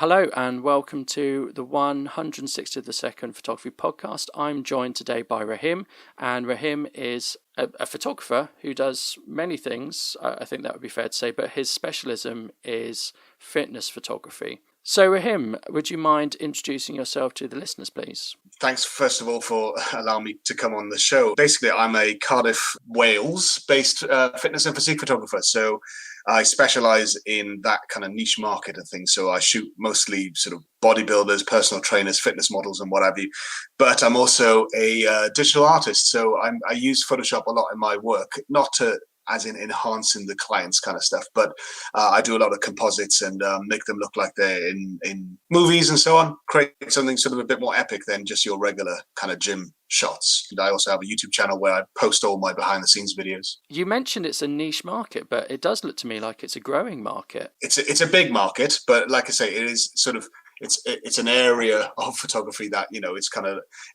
Hello and welcome to the 162nd Photography Podcast. I'm joined today by Rahim, and Rahim is a photographer who does many things, I think that would be fair to say, but his specialism is fitness photography. So Rahim, would you mind introducing yourself to the listeners, please? Thanks, first of all, for allowing me to come on the show. Basically, I'm a Cardiff, Wales-based fitness and physique photographer. So I specialize in that kind of niche market of things. So I shoot mostly sort of bodybuilders, personal trainers, fitness models, and what have you. But I'm also a digital artist. So I use Photoshop a lot in my work, not to as in enhancing the client's kind of stuff. But I do a lot of composites and make them look like they're in movies and so on, create something sort of a bit more epic than just your regular kind of gym shots. And I also have a YouTube channel where I post all my behind the scenes videos. You mentioned it's a niche market, but it does look to me like it's a growing market. It's a big market, but like I say, it is sort of it's an area of photography that, you know, it's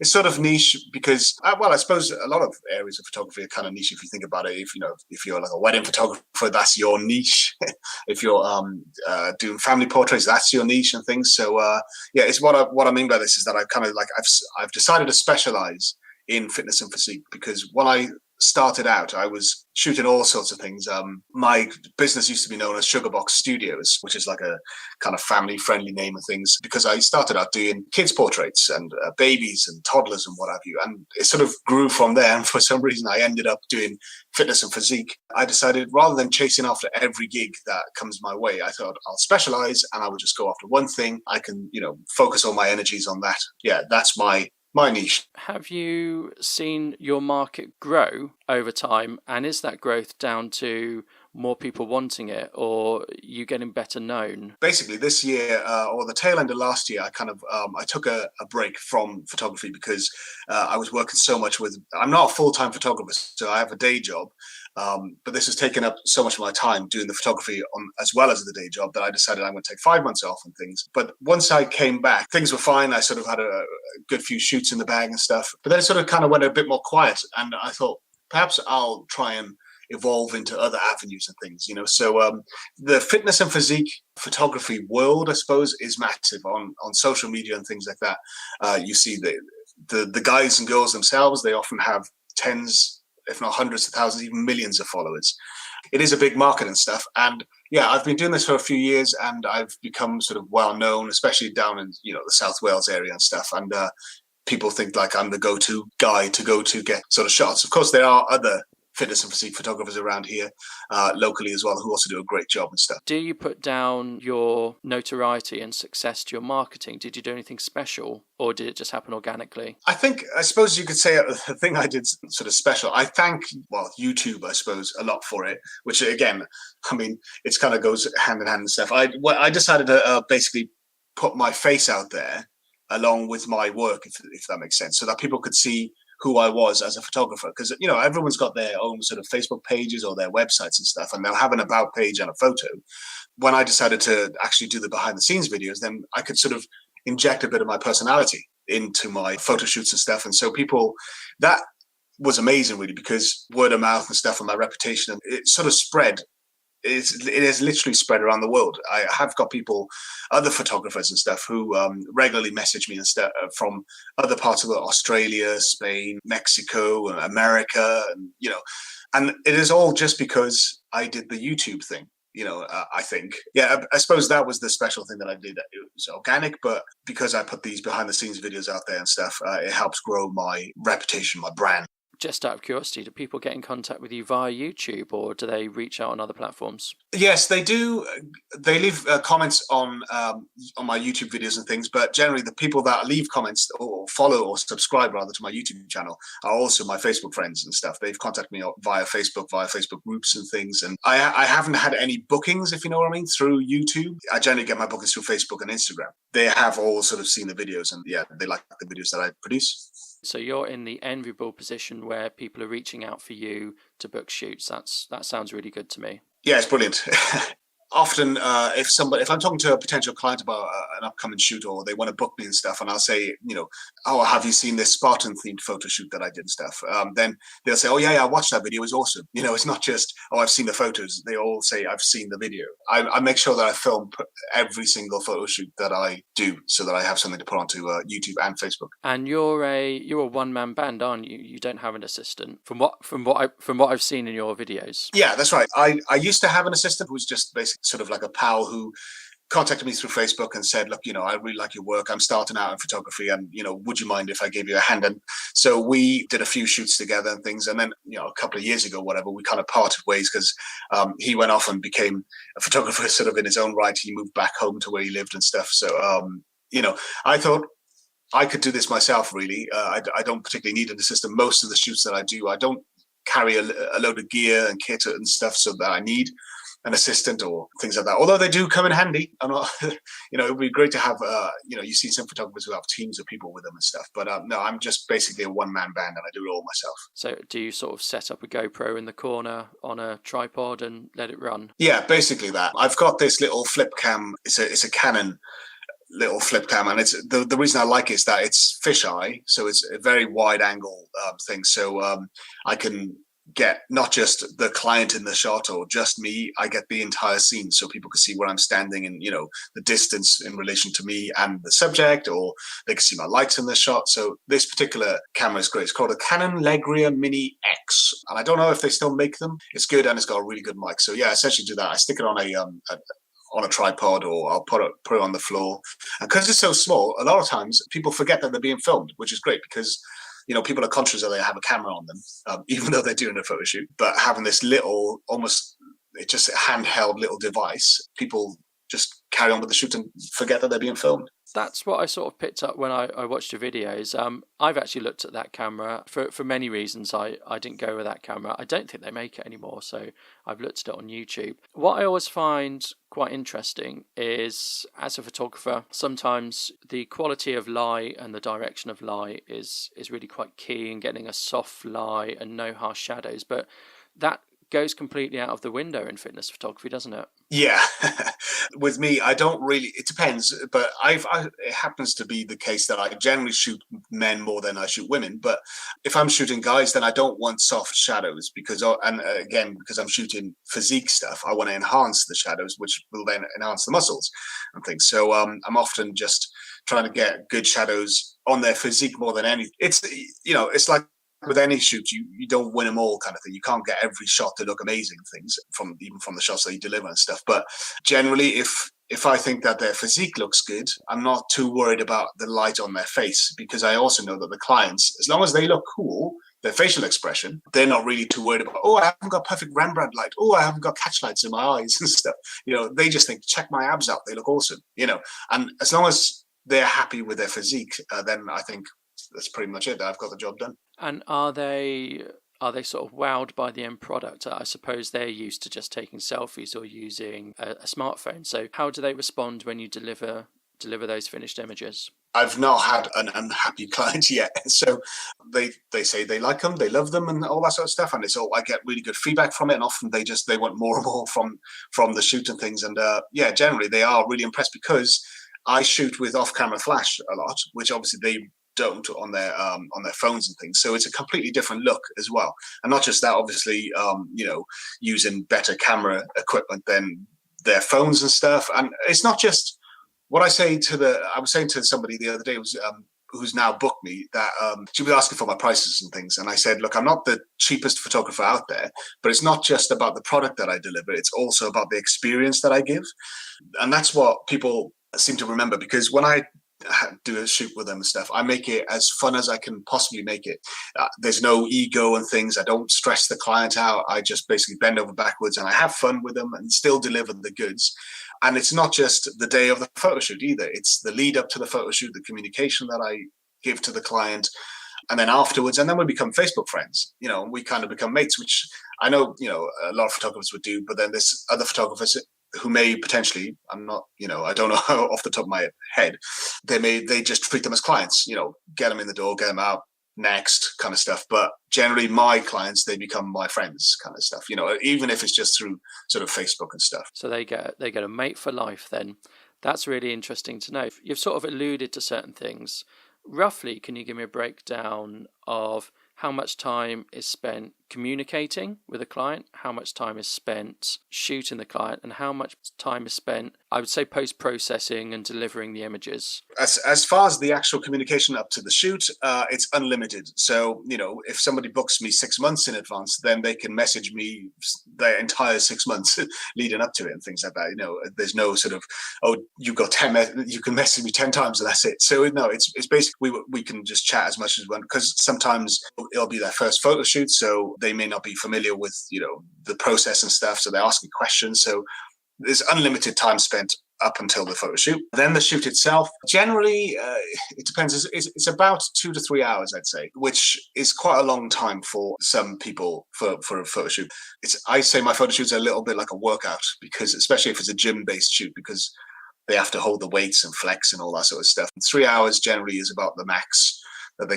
sort of niche because, well, I suppose a lot of areas of photography are kind of niche if you think about it. If you're like a wedding photographer, that's your niche. If you're doing family portraits, that's your niche and things. So yeah, it's what I mean by this is that I've decided to specialize in fitness and physique because when I started out, I was shooting all sorts of things. My business used to be known as Sugarbox Studios, which is like a kind of family-friendly name of things, because I started out doing kids' portraits and babies and toddlers and what have you. And it sort of grew from there. And for some reason, I ended up doing fitness and physique. I decided rather than chasing after every gig that comes my way, I thought I'll specialize and I would just go after one thing. I can, focus all my energies on that. Yeah, that's my niche. Have you seen your market grow over time, and is that growth down to more people wanting it or you getting better known? Basically this year or the tail end of last year, I took a break from photography because I was working so much I'm not a full-time photographer, so I have a day job. But this has taken up so much of my time doing the photography as well as the day job that I decided I'm going to take 5 months off and things. But once I came back, things were fine. I sort of had a good few shoots in the bag and stuff. But then it sort of kind of went a bit more quiet. And I thought perhaps I'll try and evolve into other avenues and things, So the fitness and physique photography world, I suppose, is massive on social media and things like that. You see the guys and girls themselves, they often have tens, if not hundreds of thousands, even millions of followers. It is a big market and stuff. And yeah, I've been doing this for a few years and I've become sort of well known, especially down in, the South Wales area and stuff. And people think like I'm the go-to guy to go to get sort of shots. Of course, there are other fitness and physique photographers around here locally as well who also do a great job and stuff. Do you put down your notoriety and success to your marketing? Did you do anything special or did it just happen organically? I suppose you could say the thing I did sort of special. I thank, YouTube, I suppose, a lot for it, which again, I mean, it kind of goes hand in hand and stuff. I decided to basically put my face out there along with my work, if that makes sense, so that people could see who I was as a photographer, because everyone's got their own sort of Facebook pages or their websites and stuff, and they'll have an about page and a photo. When I decided to actually do the behind the scenes videos, then I could sort of inject a bit of my personality into my photo shoots and stuff. And so that was amazing really, because word of mouth and stuff and my reputation, it sort of spread. It has literally spread around the world. I have got people, other photographers and stuff, who regularly message me and stuff from other parts of Australia, Spain, Mexico, America, and it is all just because I did the YouTube thing. I think, I suppose that was the special thing that I did. It was organic, but because I put these behind the scenes videos out there and stuff, it helps grow my reputation, my brand. Just out of curiosity, do people get in contact with you via YouTube or do they reach out on other platforms? Yes, they do. They leave comments on my YouTube videos and things, but generally the people that leave comments or follow or subscribe rather to my YouTube channel are also my Facebook friends and stuff. They've contacted me via Facebook groups and things. And I haven't had any bookings, if you know what I mean, through YouTube. I generally get my bookings through Facebook and Instagram. They have all sort of seen the videos and they like the videos that I produce. So you're in the enviable position where people are reaching out for you to book shoots. That sounds really good to me. Yeah, it's brilliant. often if I'm talking to a potential client about an upcoming shoot, or they want to book me and stuff, and I'll say, oh, have you seen this Spartan themed photo shoot that I did and stuff? Then they'll say, oh yeah, I watched that video. It was awesome. It's not just, oh, I've seen the photos. They all say, I've seen the video. I make sure that I film every single photo shoot that I do, so that I have something to put onto YouTube and Facebook. And you're a one-man band, aren't you? You don't have an assistant, from what I've seen in your videos. Yeah, that's right. I used to have an assistant who was just basically sort of like a pal who contacted me through Facebook and said, look, I really like your work. I'm starting out in photography, and, would you mind if I gave you a hand? And so we did a few shoots together and things. And then, a couple of years ago, whatever, we kind of parted ways because he went off and became a photographer sort of in his own right. He moved back home to where he lived and stuff. So, I thought I could do this myself, really. I don't particularly need an assistant. Most of the shoots that I do, I don't carry a load of gear and kit and stuff so that I need an assistant or things like that. Although they do come in handy. I'm not, it would be great to have, you see some photographers who have teams of people with them and stuff. But no, I'm just basically a one-man band, and I do it all myself. So do you sort of set up a GoPro in the corner on a tripod and let it run? Yeah, basically that. I've got this little flip cam. It's a Canon little flip cam, and it's the reason I like it is that it's fisheye, so it's a very wide angle thing. So I can get not just the client in the shot or just me, I get the entire scene, so people can see where I'm standing and the distance in relation to me and the subject, or they can see my lights in the shot. So this particular camera is great. It's called a Canon Legria Mini X, and I don't know if they still make them. It's good, and it's got a really good mic. So yeah, I essentially do that. I stick it on a tripod, or I'll put it on the floor. And because it's so small, a lot of times people forget that they're being filmed, which is great because people are conscious that they have a camera on them, even though they're doing a photo shoot. But having this little, almost just handheld little device, people just carry on with the shoot and forget that they're being filmed. That's what I sort of picked up when I watched your videos. I've actually looked at that camera for many reasons. I didn't go with that camera. I don't think they make it anymore, so I've looked at it on YouTube. What I always find quite interesting is, as a photographer, sometimes the quality of light and the direction of light is really quite key in getting a soft light and no harsh shadows. But that goes completely out of the window in fitness photography, doesn't it? Yeah. With me, I don't really, it depends, but it happens to be the case that I generally shoot men more than I shoot women. But if I'm shooting guys, then I don't want soft shadows because I'm shooting physique stuff, I want to enhance the shadows, which will then enhance the muscles and things. So I'm often just trying to get good shadows on their physique more than anything. It's like with any shoot, you don't win them all, kind of thing. You can't get every shot to look amazing, things even from the shots that you deliver and stuff. But generally, if I think that their physique looks good, I'm not too worried about the light on their face, because I also know that the clients, as long as they look cool, their facial expression, they're not really too worried about, oh, I haven't got perfect Rembrandt light, oh, I haven't got catch lights in my eyes and stuff. They just think, check my abs out, they look awesome. And as long as they're happy with their physique, then I think that's pretty much it. I've got the job done. And are they sort of wowed by the end product? I suppose they're used to just taking selfies or using a smartphone. So how do they respond when you deliver those finished images? I've not had an unhappy client yet. So they say they like them, they love them, and all that sort of stuff. And I get really good feedback from it. And often they want more and more from the shoot and things. And generally they are really impressed, because I shoot with off-camera flash a lot, which obviously they don't on their phones and things. So it's a completely different look as well. And not just that, obviously, using better camera equipment than their phones and stuff. And it's not just what I was saying to somebody the other day who's now booked me, that she was asking for my prices and things. And I said, look, I'm not the cheapest photographer out there, but it's not just about the product that I deliver. It's also about the experience that I give. And that's what people seem to remember, because when I do a shoot with them and stuff, I make it as fun as I can possibly make it. There's no ego and things. I don't stress the client out. I just basically bend over backwards and I have fun with them and still deliver the goods. And it's not just the day of the photo shoot either. It's the lead up to the photo shoot, the communication that I give to the client, and then afterwards, and then we become Facebook friends. We kind of become mates, which I know, a lot of photographers would do, but then there's other photographers who may potentially, I don't know off the top of my head, they just treat them as clients, get them in the door, get them out, next kind of stuff. But generally my clients, they become my friends kind of stuff, even if it's just through sort of Facebook and stuff. So they get a mate for life then. That's really interesting to know. You've sort of alluded to certain things. Roughly, can you give me a breakdown of how much time is spent communicating with a client, how much time is spent shooting the client, and how much time is spent, I would say, post-processing and delivering the images? As far as the actual communication up to the shoot, it's unlimited. So, if somebody books me 6 months in advance, then they can message me the entire 6 months leading up to it and things like that. There's no sort of, you've got 10, you can message me 10 times and that's it. So, no, it's basically, we can just chat as much as we want, because sometimes it'll be their first photo shoot. So they may not be familiar with, the process and stuff. So they're asking questions. So there's unlimited time spent up until the photo shoot. Then the shoot itself, generally, it depends. It's about 2 to 3 hours, I'd say, which is quite a long time for some people for a photo shoot. I say my photo shoots are a little bit like a workout, because especially if it's a gym-based shoot, because they have to hold the weights and flex and all that sort of stuff. 3 hours generally is about the max that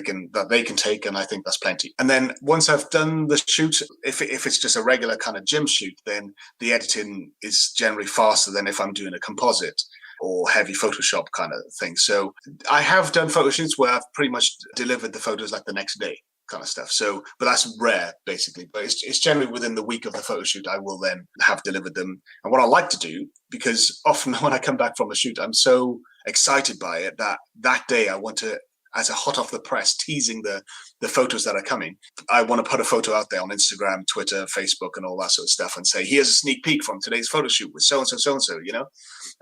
they can take, and I think that's plenty. And then once I've done the shoot, if it's just a regular kind of gym shoot, then the editing is generally faster than if I'm doing a composite or heavy Photoshop kind of thing. So I have done photo shoots where I've pretty much delivered the photos like the next day kind of stuff. So, but that's rare basically. But it's generally within the week of the photo shoot, I will then have delivered them. And what I like to do, because often when I come back from a shoot, I'm so excited by it that day I want to, as a hot off the press, teasing the photos that are coming, I want to put a photo out there on Instagram, Twitter, Facebook, and all that sort of stuff, and say, here's a sneak peek from today's photo shoot with so-and-so, so-and-so,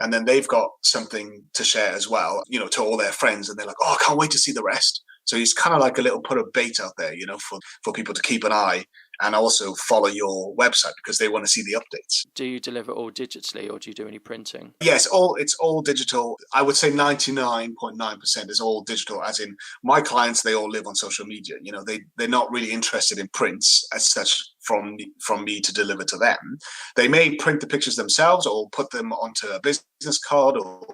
and then they've got something to share as well, to all their friends, and they're like, oh, I can't wait to see the rest. So it's kind of like a little put a bait out there, for people to keep an eye and also follow your website, because they want to see the updates. Do you deliver all digitally, or do you do any printing? Yes, it's all digital. I would say 99.9% is all digital, as in my clients, they all live on social media. They're not really interested in prints as such from me to deliver to them. They may print the pictures themselves or put them onto a business card or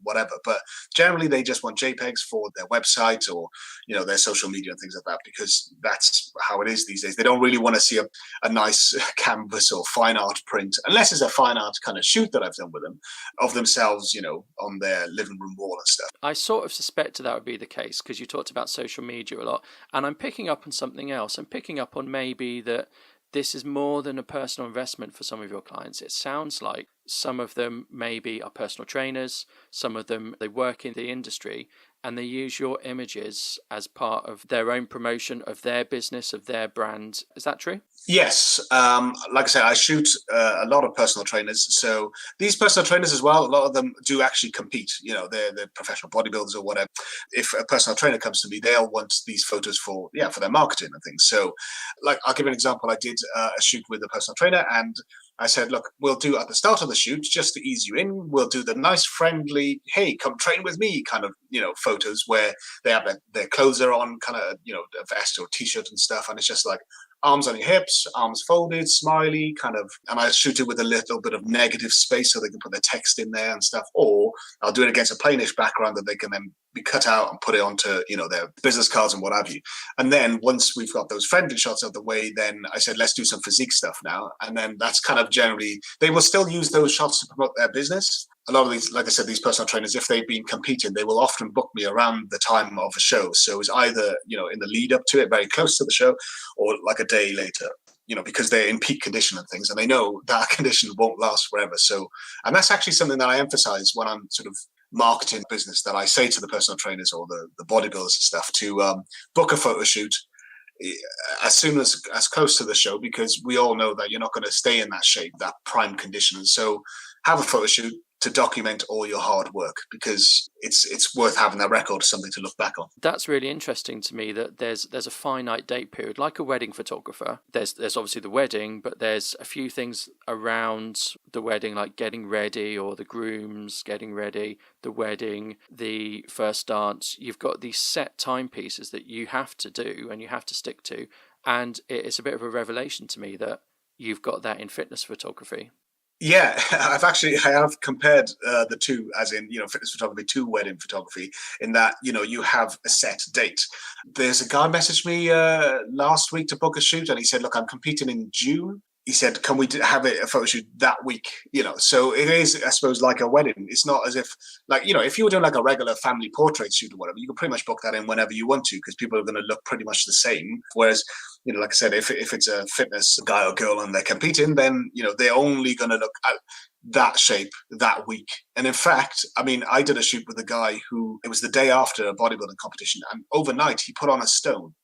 whatever, but generally they just want JPEGs for their website or their social media and things like that, because that's how it is these days. They don't really want to see a nice canvas or fine art print, unless it's a fine art kind of shoot that I've done with them of themselves, on their living room wall and stuff. I sort of suspected that would be the case, because you talked about social media a lot, and I'm picking up on something else. I'm picking up on maybe that this is more than a personal investment for some of your clients. It sounds like some of them maybe are personal trainers, some of them, they work in the industry, and they use your images as part of their own promotion of their business, of their brand. Is that true? Yes. Like I said, I shoot a lot of personal trainers. So these personal trainers as well, a lot of them do actually compete. They're professional bodybuilders or whatever. If a personal trainer comes to me, they'll want these photos for their marketing and things. So like, I'll give an example. I did a shoot with a personal trainer, and I said, look, we'll do at the start of the shoot, just to ease you in, we'll do the nice, friendly, hey, come train with me kind of, photos where they have their clothes are on, kind of, a vest or t-shirt and stuff. And it's just like arms on your hips, arms folded, smiley, kind of. And I shoot it with a little bit of negative space so they can put their text in there and stuff. Or I'll do it against a plainish background that they can then be cut out and put it onto, their business cards and what have you. And then once we've got those friendly shots out of the way, then I said, let's do some physique stuff now. And then that's kind of generally, they will still use those shots to promote their business. A lot of these, like I said, these personal trainers, if they've been competing, they will often book me around the time of a show. So it's either, in the lead up to it, very close to the show, or like a day later, because they're in peak condition and things, and they know that condition won't last forever. So, and that's actually something that I emphasize when I'm sort of marketing business, that I say to the personal trainers or the bodybuilders and stuff to book a photo shoot as soon as close to the show, because we all know that you're not going to stay in that shape, that prime condition. So have a photo shoot to document all your hard work, because it's worth having that record, something to look back on. That's really interesting to me, that there's a finite date period, like a wedding photographer. There's obviously the wedding, but there's a few things around the wedding, like getting ready, or the groom's getting ready, the wedding, the first dance. You've got these set timepieces that you have to do and you have to stick to. And it's a bit of a revelation to me that you've got that in fitness photography. Yeah, I have compared the two, as in, fitness photography to wedding photography, in that, you have a set date. There's a guy messaged me last week to book a shoot, and he said, look, I'm competing in June. He said, can we have a photo shoot that week? So it is, I suppose, like a wedding. It's not as if, like, if you were doing like a regular family portrait shoot or whatever, you can pretty much book that in whenever you want to, because people are going to look pretty much the same. Whereas, like I said, if it's a fitness guy or girl and they're competing, then, they're only going to look at that shape that week. And in fact, I mean, I did a shoot with a guy who, it was the day after a bodybuilding competition, and overnight he put on a stone.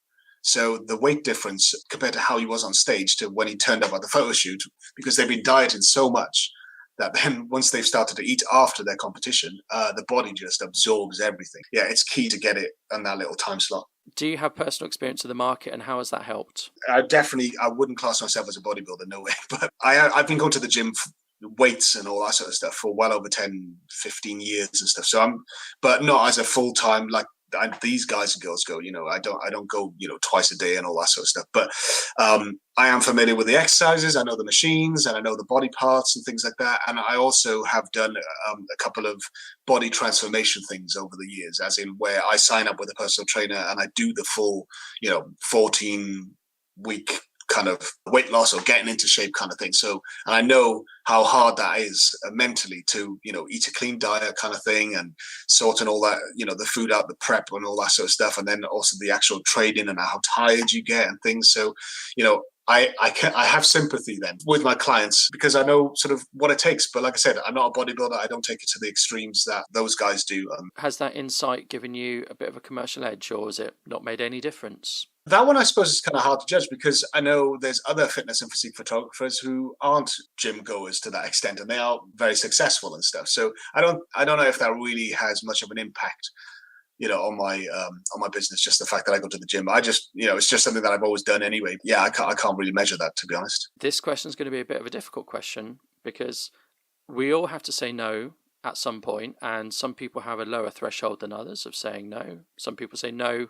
So the weight difference compared to how he was on stage to when he turned up at the photo shoot, because they've been dieting so much that then once they've started to eat after their competition, the body just absorbs everything. Yeah, it's key to get it on that little time slot. Do you have personal experience of the market, and how has that helped? I wouldn't class myself as a bodybuilder, no way. But I've been going to the gym weights and all that sort of stuff for well over 10, 15 years and stuff. So but not as a full-time, like these guys and girls go, I don't go, twice a day and all that sort of stuff. But I am familiar with the exercises. I know the machines and I know the body parts and things like that. And I also have done a couple of body transformation things over the years, as in where I sign up with a personal trainer and I do the full, 14-week kind of weight loss or getting into shape kind of thing. So, and I know how hard that is mentally to, eat a clean diet kind of thing and sorting all that, the food out, the prep and all that sort of stuff. And then also the actual training and how tired you get and things. So, I have sympathy then with my clients because I know sort of what it takes. But like I said, I'm not a bodybuilder. I don't take it to the extremes that those guys do. Has that insight given you a bit of a commercial edge, or has it not made any difference? That one, I suppose, is kind of hard to judge because I know there's other fitness and physique photographers who aren't gym goers to that extent, and they are very successful and stuff. So I don't know if that really has much of an impact, on my business. Just the fact that I go to the gym, it's just something that I've always done anyway. Yeah, I can't really measure that, to be honest. This question is going to be a bit of a difficult question because we all have to say no at some point, and some people have a lower threshold than others of saying no. Some people say no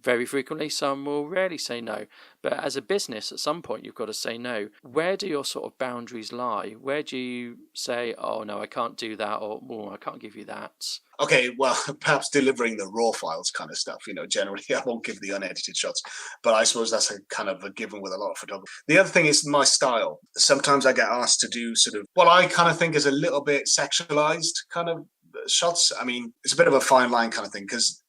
very frequently, some will rarely say no. But as a business, at some point, you've got to say no. Where do your sort of boundaries lie? Where do you say, oh, no, I can't do that, or oh, I can't give you that? Okay, well, perhaps delivering the raw files kind of stuff, generally I won't give the unedited shots, but I suppose that's a kind of a given with a lot of photography. The other thing is my style. Sometimes I get asked to do sort of what I kind of think is a little bit sexualized kind of shots. I mean, it's a bit of a fine line kind of thing because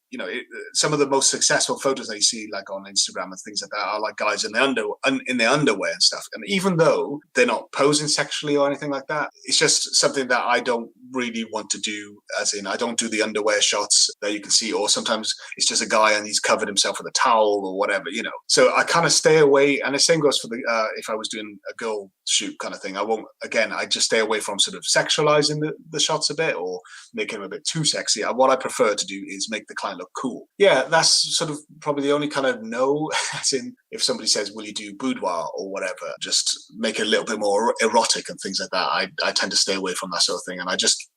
some of the most successful photos that you see like on Instagram and things like that are like guys in their underwear and stuff. And even though they're not posing sexually or anything like that, it's just something that I don't really want to do, as in I don't do the underwear shots that you can see, or sometimes it's just a guy and he's covered himself with a towel or whatever, So I kind of stay away. And the same goes for the, if I was doing a girl shoot kind of thing, I just stay away from sort of sexualizing the shots a bit or making them a bit too sexy. What I prefer to do is make the client look cool. Yeah, that's sort of probably the only kind of no, as in if somebody says, will you do boudoir or whatever, just make it a little bit more erotic and things like that. I tend to stay away from that sort of thing. And it's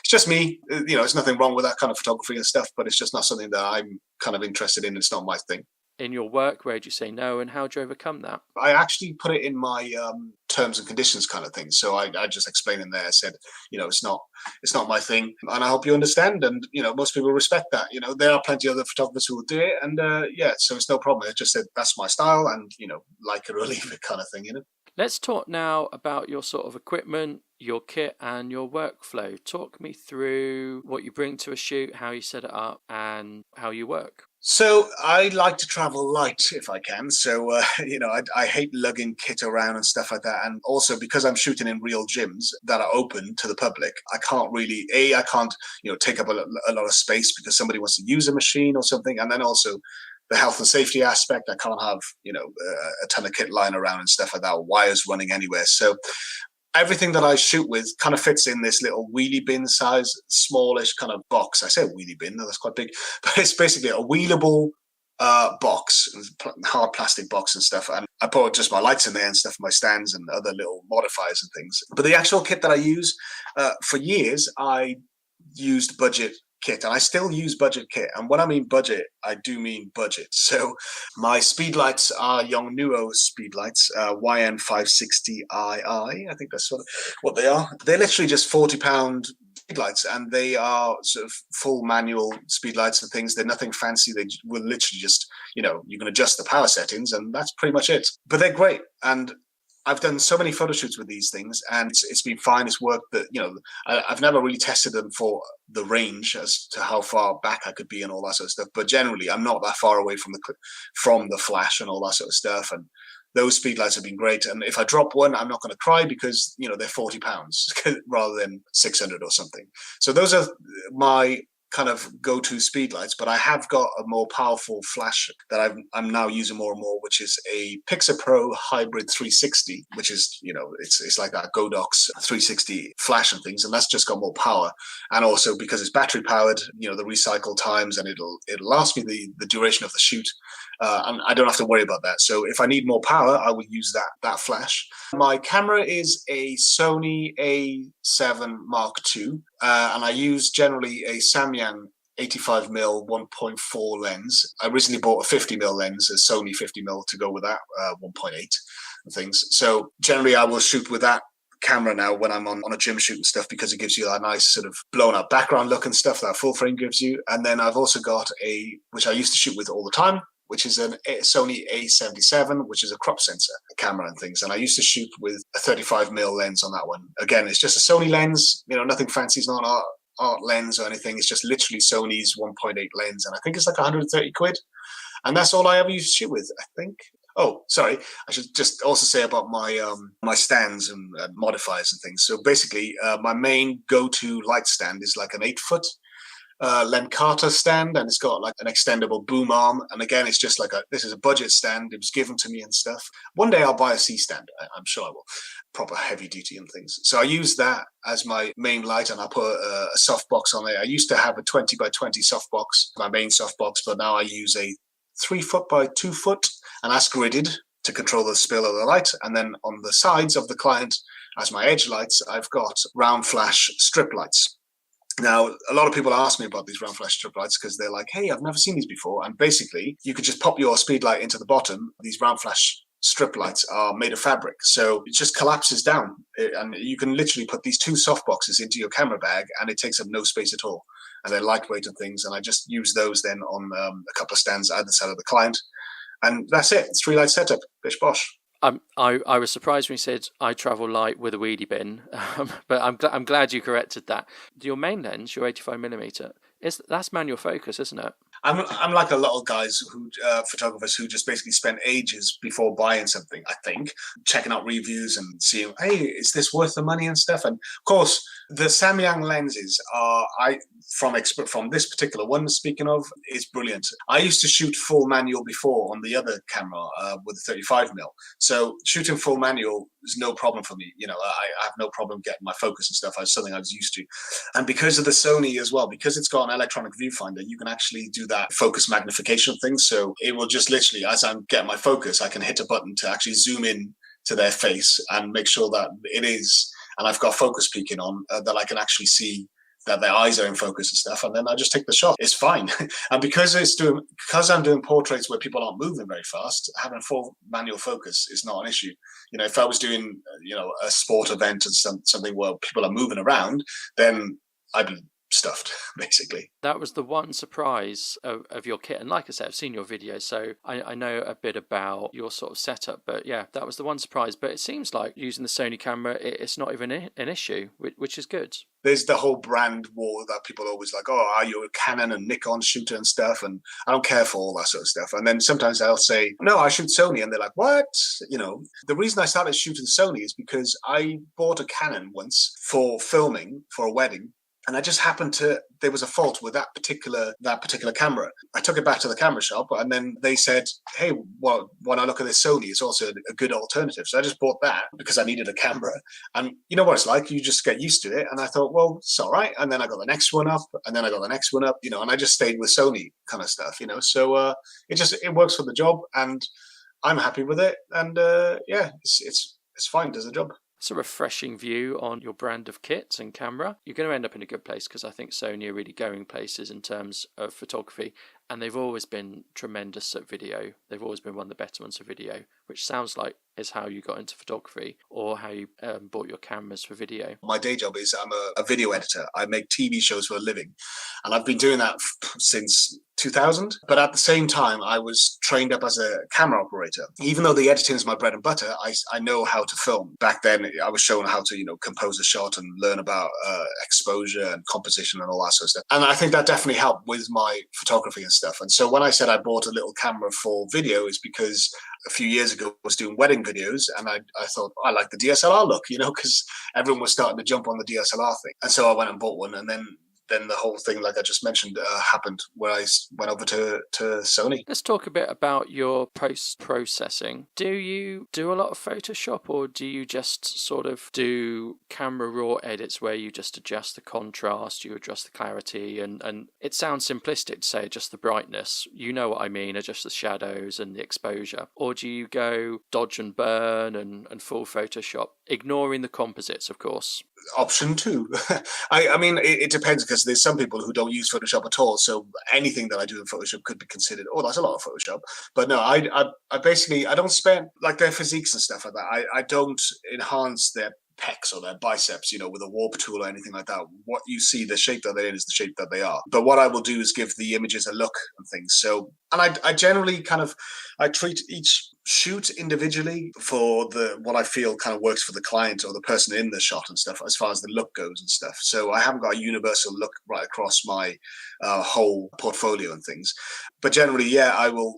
just me, there's nothing wrong with that kind of photography and stuff, but it's just not something that I'm kind of interested in. It's not my thing. In your work, where do you say no, and how do you overcome that? I actually put it in my terms and conditions kind of thing. So I just explained in there, I said, it's not my thing. And I hope you understand. And, most people respect that. There are plenty of other photographers who will do it. And so it's no problem. I just said, that's my style and, like it or leave it kind of thing, Let's talk now about your sort of equipment, your kit and your workflow. Talk me through what you bring to a shoot, how you set it up and how you work. So I like to travel light if I can. So, I hate lugging kit around and stuff like that. And also because I'm shooting in real gyms that are open to the public, I can't really, take up a lot of space because somebody wants to use a machine or something. And then also the health and safety aspect, I can't have, a ton of kit lying around and stuff like that, wires running anywhere. So everything that I shoot with kind of fits in this little wheelie bin size, smallish kind of box. I say wheelie bin, that's quite big, but it's basically a wheelable box, hard plastic box and stuff. And I put just my lights in there and stuff, my stands and other little modifiers and things. But the actual kit that I use, for years, I used budget kit, and I still use budget kit. And when I mean budget, I do mean budget. So my speedlights are Yongnuo speedlights, YN560II. I think that's sort of what they are. They're literally just £40 speedlights, and they are sort of full manual speedlights and things. They're nothing fancy. They will literally just, you can adjust the power settings, and that's pretty much it. But they're great, and I've done so many photo shoots with these things, and it's been fine. It's worked. That I've never really tested them for the range as to how far back I could be and all that sort of stuff. But generally, I'm not that far away from the flash and all that sort of stuff. And those speedlights have been great. And if I drop one, I'm not going to cry because they're £40 rather than 600 or something. So those are my kind of go-to speedlights, but I have got a more powerful flash that I'm now using more and more, which is a Pixapro Hybrid 360, which is, it's like that Godox 360 flash and things, and that's just got more power. And also because it's battery powered, the recycle times, and it'll last me the duration of the shoot. And I don't have to worry about that. So if I need more power, I will use that flash. My camera is a Sony A7 Mark II, and I use generally a Samyang 85mm 1.4 lens. I recently bought a 50mm lens, a Sony 50mm to go with that, 1.8 and things. So generally I will shoot with that camera now when I'm on a gym shoot and stuff, because it gives you that nice sort of blown up background look and stuff that full frame gives you. And then I've also got which I used to shoot with all the time, which is a Sony A77, which is a crop sensor camera and things. And I used to shoot with a 35mm lens on that one. Again, it's just a Sony lens, nothing fancy. It's not an art lens or anything. It's just literally Sony's 1.8 lens. And I think it's like 130 quid. And that's all I ever used to shoot with, I think. Oh, sorry. I should just also say about my stands and modifiers and things. So basically, my main go-to light stand is like an 8-foot Len Carter stand, and it's got like an extendable boom arm. And again, it's just like this is a budget stand. It was given to me and stuff. One day I'll buy a C stand. I'm sure I will. Proper heavy duty and things. So I use that as my main light, and I put a softbox on it. I used to have a 20 by 20 softbox, my main softbox, but now I use a 3-foot by 2-foot, and that's gridded to control the spill of the light. And then on the sides of the client, as my edge lights, I've got round flash strip lights. Now, a lot of people ask me about these round flash strip lights because they're like, hey, I've never seen these before. And basically, you could just pop your speed light into the bottom. These round flash strip lights are made of fabric, so it just collapses down. And you can literally put these 2 soft boxes into your camera bag, and it takes up no space at all. And they're lightweight and things. And I just use those then on a couple of stands either side of the client. And that's it. It's 3-light setup. Bish bosh. I was surprised when you said I travel light with a weedy bin, but I'm glad you corrected that. Your main lens, your 85mm, that's manual focus, isn't it? I'm like a lot of guys photographers who just basically spend ages before buying something, I think, checking out reviews and seeing, hey, is this worth the money and stuff? And of course, the Samyang lenses are, from this particular one, speaking of, is brilliant. I used to shoot full manual before on the other camera with a 35mm. So shooting full manual is no problem for me. I have no problem getting my focus and stuff. It's something I was used to. And because of the Sony as well, because it's got an electronic viewfinder, you can actually do that focus magnification thing. So it will just literally, as I'm getting my focus, I can hit a button to actually zoom in to their face and make sure that it is, and I've got focus peaking on, that I can actually see that their eyes are in focus and stuff, and then I just take the shot. It's fine. And because I'm doing portraits where people aren't moving very fast, having full manual focus is not an issue. If I was doing, a sport event and something where people are moving around, then I'd be stuffed, basically. That was the one surprise of your kit. And like I said, I've seen your video, so I know a bit about your sort of setup. But yeah, that was the one surprise. But it seems like using the Sony camera, it's not even an issue, which is good. There's the whole brand war that people are always like, oh, are you a Canon and Nikon shooter and stuff? And I don't care for all that sort of stuff. And then sometimes I'll say, no, I shoot Sony. And they're like, what? The reason I started shooting Sony is because I bought a Canon once for filming for a wedding. And I just happened there was a fault with that particular camera. I took it back to the camera shop, and then they said, hey, well, when I look at this Sony, it's also a good alternative. So I just bought that because I needed a camera. And you know what it's like, you just get used to it. And I thought, well, it's all right. And then I got the next one up, and then I got the next one up, and I just stayed with Sony kind of stuff, So it works for the job, and I'm happy with it. And it's fine, does the job. It's a refreshing view on your brand of kit and camera. You're going to end up in a good place, because I think Sony are really going places in terms of photography, and they've always been tremendous at video. They've always been one of the better ones at video, which sounds like is how you got into photography, or how you bought your cameras for video. My day job is I'm a video editor. I make TV shows for a living, and I've been doing that since 2000. But at the same time, I was trained up as a camera operator. Even though the editing is my bread and butter, I know how to film. Back then, I was shown how to, compose a shot and learn about exposure and composition and all that sort of stuff. And I think that definitely helped with my photography and stuff. And so when I said I bought a little camera for video, is because a few years ago I was doing wedding videos, and I thought I like the DSLR look, because everyone was starting to jump on the DSLR thing. And so I went and bought one, and then the whole thing, like I just mentioned, happened where I went over to Sony. Let's talk a bit about your post-processing. Do you do a lot of Photoshop, or do you just sort of do camera raw edits where you just adjust the contrast, you adjust the clarity, and it sounds simplistic to say just the brightness. You know what I mean, adjust the shadows and the exposure. Or do you go dodge and burn and full Photoshop, ignoring the composites, of course? Option 2. I mean, it depends, because there's some people who don't use Photoshop at all. So anything that I do in Photoshop could be considered, oh, that's a lot of Photoshop. But no, I basically, I don't spend, like their physiques and stuff like that. I don't enhance their pecs or their biceps, with a warp tool or anything like that. What you see, the shape that they're in is the shape that they are. But what I will do is give the images a look and things. So, and I generally I treat each shoot individually for what I feel kind of works for the client or the person in the shot and stuff, as far as the look goes and stuff. So I haven't got a universal look right across my whole portfolio and things. But generally, yeah, I will.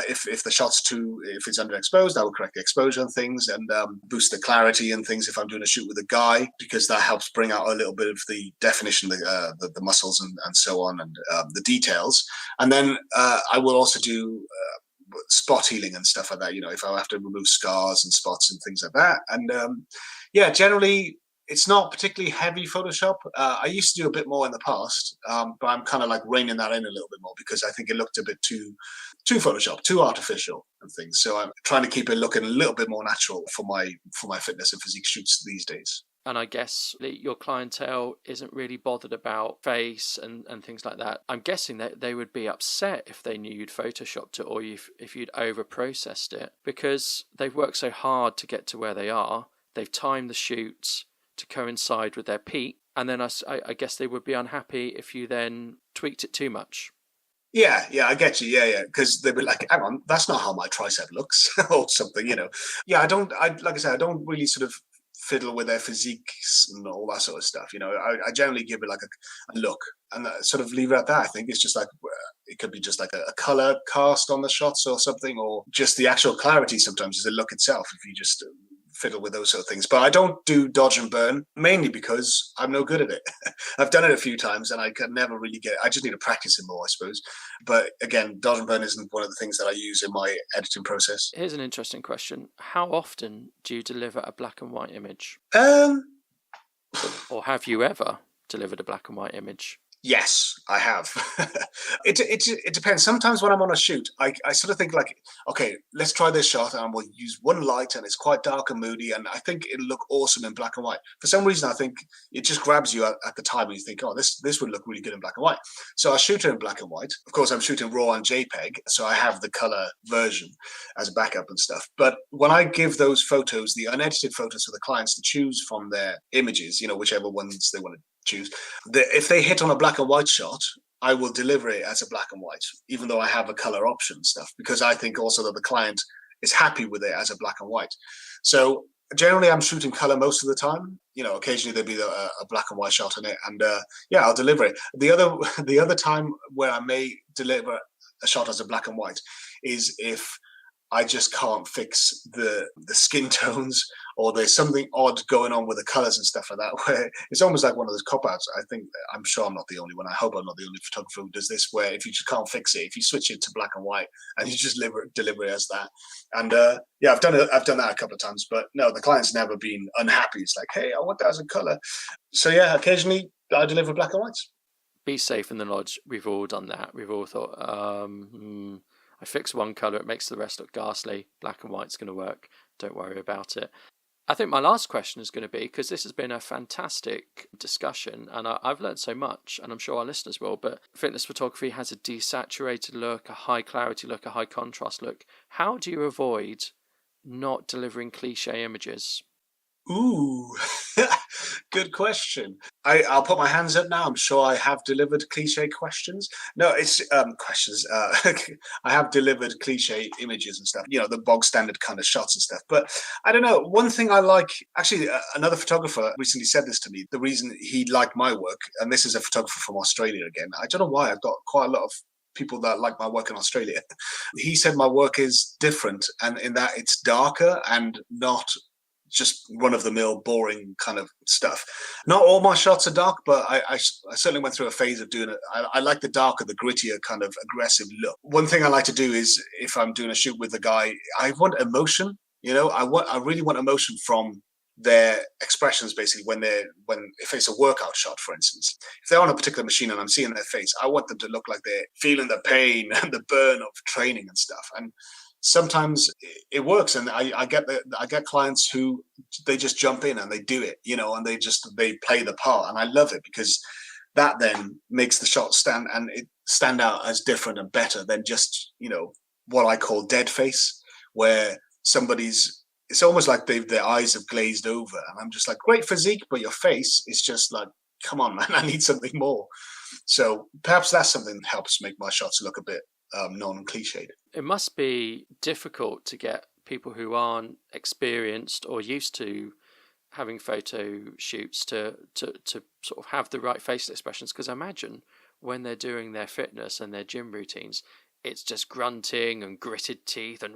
If the shot's if it's underexposed, I will correct the exposure and things, and boost the clarity and things if I'm doing a shoot with a guy, because that helps bring out a little bit of the definition, the muscles and so on, and the details. And then I will also do spot healing and stuff like that, if I have to remove scars and spots and things like that. And yeah, generally it's not particularly heavy Photoshop. I used to do a bit more in the past, but I'm kind of like reining that in a little bit more, because I think it looked a bit too Photoshop, too artificial and things. So I'm trying to keep it looking a little bit more natural for my fitness and physique shoots these days. And I guess your clientele isn't really bothered about face and things like that. I'm guessing that they would be upset if they knew you'd photoshopped it, or if you'd over-processed it, because they've worked so hard to get to where they are. They've timed the shoots to coincide with their peak. And then I guess they would be unhappy if you then tweaked it too much. Yeah, I get you. Yeah, because they'd be like, hang on, that's not how my tricep looks, or something, Yeah, like I said, I don't really sort of fiddle with their physiques and all that sort of stuff. I generally give it like a look, and sort of leave it at that. I think it's just like, it could be just like a color cast on the shots or something, or just the actual clarity sometimes is the look itself, if you just fiddle with those sort of things. But I don't do dodge and burn, mainly because I'm no good at it. I've done it a few times and I can never really get it. I just need to practice it more, I suppose. But again, dodge and burn isn't one of the things that I use in my editing process. Here's an interesting question. How often do you deliver a black and white image? Or have you ever delivered a black and white image? Yes, I have. It depends. Sometimes when I'm on a shoot, I sort of think like, okay, let's try this shot, and we'll use one light, and it's quite dark and moody, and I think it'll look awesome in black and white. For some reason, I think it just grabs you at the time, and you think, oh, this would look really good in black and white. So I shoot it in black and white. Of course, I'm shooting RAW and JPEG, so I have the color version as a backup and stuff. But when I give those photos, the unedited photos, for the clients to choose from their images, whichever ones they want to choose. If they hit on a black and white shot, I will deliver it as a black and white, even though I have a color option stuff, because I think also that the client is happy with it as a black and white. So generally I'm shooting color most of the time. Occasionally there'll be a black and white shot in it, and yeah, I'll deliver it. The other time where I may deliver a shot as a black and white is if I just can't fix the skin tones, or there's something odd going on with the colors and stuff like that, where it's almost like one of those cop-outs. I'm sure I'm not the only one. I hope I'm not the only photographer who does this, where if you just can't fix it, if you switch it to black and white and you just deliver it as that. And yeah, I've done that a couple of times, but no, the client's never been unhappy. It's like, hey, I want that as a color. So yeah, occasionally I deliver black and whites. Be safe in the lodge. We've all done that. We've all thought, I fix one colour, it makes the rest look ghastly. Black and white's going to work. Don't worry about it. I think my last question is going to be, because this has been a fantastic discussion and I've learned so much, and I'm sure our listeners will, but fitness photography has a desaturated look, a high clarity look, a high contrast look. How do you avoid not delivering cliche images? Ooh, good question. I'll put my hands up now. I'm sure I have delivered cliche questions. No, it's questions. I have delivered cliche images and stuff, the bog standard kind of shots and stuff. But I don't know. One thing I like, actually, another photographer recently said this to me. The reason he liked my work, and this is a photographer from Australia again. I don't know why. I've got quite a lot of people that like my work in Australia. He said my work is different, and in that it's darker and not just run-of-the-mill boring kind of stuff. Not all my shots are dark, but I certainly went through a phase of doing it. I like the darker, the grittier kind of aggressive look. One thing I like to do is, if I'm doing a shoot with a guy, I want emotion. I really want emotion from their expressions, basically, if it's a workout shot, for instance. If they're on a particular machine and I'm seeing their face, I want them to look like they're feeling the pain and the burn of training and stuff. And sometimes it works, and I get clients who they just jump in and they do it, and they play the part, and I love it, because that then makes the shot stand out as different and better than just what I call dead face, where it's almost like their eyes have glazed over, and I'm just like, great physique, but your face is just like, come on, man, I need something more. So perhaps that's something that helps make my shots look a bit non-cliched. It must be difficult to get people who aren't experienced or used to having photo shoots to sort of have the right facial expressions, because I imagine when they're doing their fitness and their gym routines, it's just grunting and gritted teeth and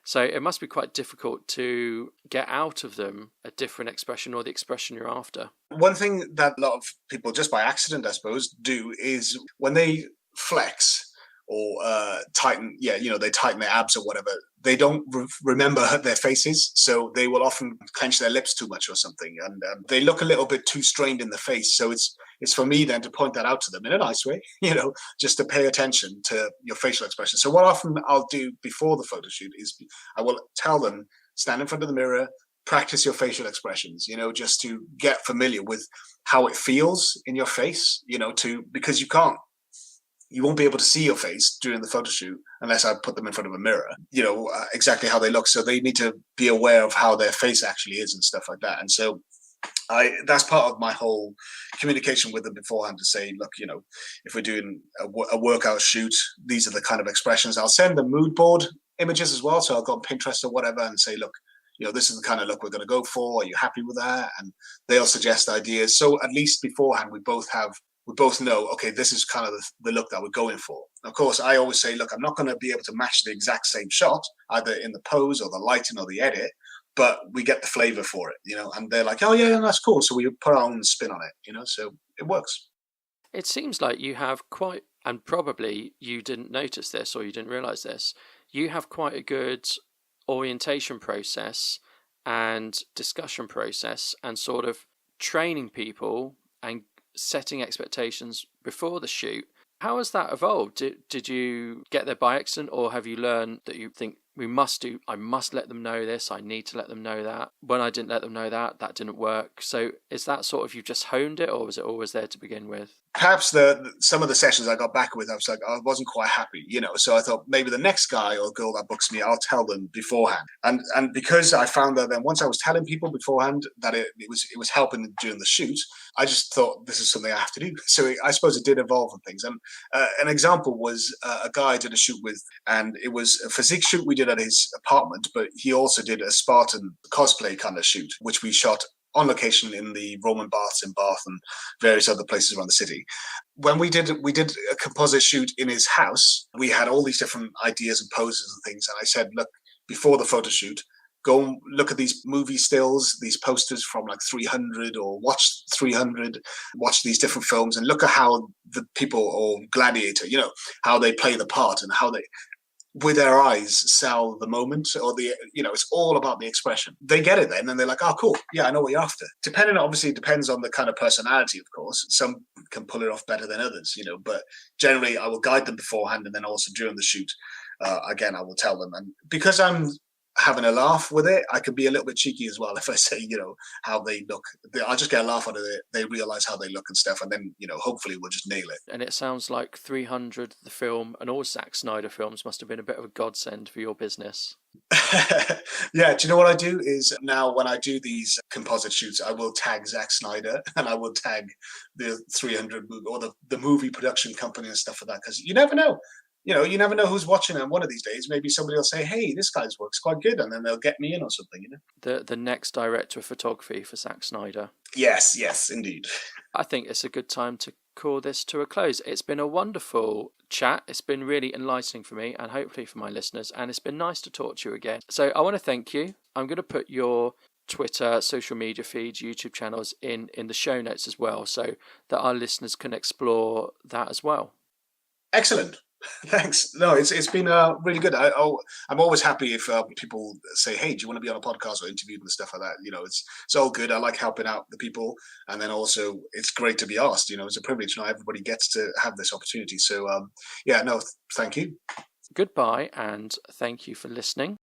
so it must be quite difficult to get out of them a different expression or the expression you're after. One thing that a lot of people, just by accident, I suppose, do is when they flex or tighten, they tighten their abs or whatever, they don't remember their faces, so they will often clench their lips too much or something, and they look a little bit too strained in the face. So it's for me then to point that out to them in a nice way, just to pay attention to your facial expression. So what often I'll do before the photo shoot is I will tell them, stand in front of the mirror, practice your facial expressions, just to get familiar with how it feels in your face, because you won't be able to see your face during the photo shoot unless I put them in front of a mirror, exactly how they look. So they need to be aware of how their face actually is and stuff like that. And so that's part of my whole communication with them beforehand, to say, look, if we're doing a workout shoot, these are the kind of expressions. I'll send them mood board images as well. So I'll go on Pinterest or whatever and say, look, this is the kind of look we're going to go for. Are you happy with that? And they'll suggest ideas. So at least beforehand, we both know, okay, this is kind of the look that we're going for. Of course, I always say, look, I'm not going to be able to match the exact same shot, either in the pose or the lighting or the edit, but we get the flavor for it, and they're like, oh yeah, that's cool. So we put our own spin on it, so it works. It seems like you have quite, and probably you didn't notice this or you didn't realize this, you have quite a good orientation process and discussion process and sort of training people and setting expectations before the shoot. How has that evolved? Did you get there by accident, or have you learned that you think I must let them know this, I need to let them know that? When I didn't let them know that didn't work. So is that sort of, you've just honed it, or was it always there to begin with? Perhaps some of the sessions I got back with, I was like, I wasn't quite happy, so I thought maybe the next guy or girl that books me, I'll tell them beforehand. And because I found that then once I was telling people beforehand that it was helping during the shoot, I just thought, this is something I have to do. So I suppose it did evolve on things. And an example was a guy I did a shoot with, and it was a physique shoot we did at his apartment, but he also did a Spartan cosplay kind of shoot, which we shot on location in the Roman baths in Bath and various other places around the city. When we did a composite shoot in his house, we had all these different ideas and poses and things. And I said, look, before the photo shoot, go and look at these movie stills, these posters from like 300, or watch 300, watch these different films and look at how the people, or Gladiator, how they play the part and how they, with their eyes, sell the moment, or it's all about the expression. They get it then, and they're like, oh, cool. Yeah, I know what you're after. Obviously, it depends on the kind of personality, of course. Some can pull it off better than others, but generally I will guide them beforehand, and then also during the shoot, again, I will tell them. And because I'm having a laugh with it. I can be a little bit cheeky as well if I say, how they look. I'll just get a laugh out of it. They realize how they look and stuff, and then, hopefully we'll just nail it. And it sounds like 300, the film, and all Zack Snyder films must have been a bit of a godsend for your business. Yeah, do you know what I do is now when I do these composite shoots, I will tag Zack Snyder and I will tag the 300 movie or the movie production company and stuff like that, because you never know. You never know who's watching, and one of these days, maybe somebody will say, "Hey, this guy's work's quite good," and then they'll get me in or something. The next director of photography for Zack Snyder. Yes, indeed. I think it's a good time to call this to a close. It's been a wonderful chat. It's been really enlightening for me and hopefully for my listeners, and it's been nice to talk to you again. So I want to thank you. I'm going to put your Twitter, social media feeds, YouTube channels in the show notes as well, so that our listeners can explore that as well. Excellent. Thanks. No, it's been really good. I'm always happy if people say, "Hey, do you want to be on a podcast or interviewed and stuff like that?" It's all good. I like helping out the people, and then also it's great to be asked. It's a privilege. Not everybody gets to have this opportunity. So, thank you. Goodbye, and thank you for listening.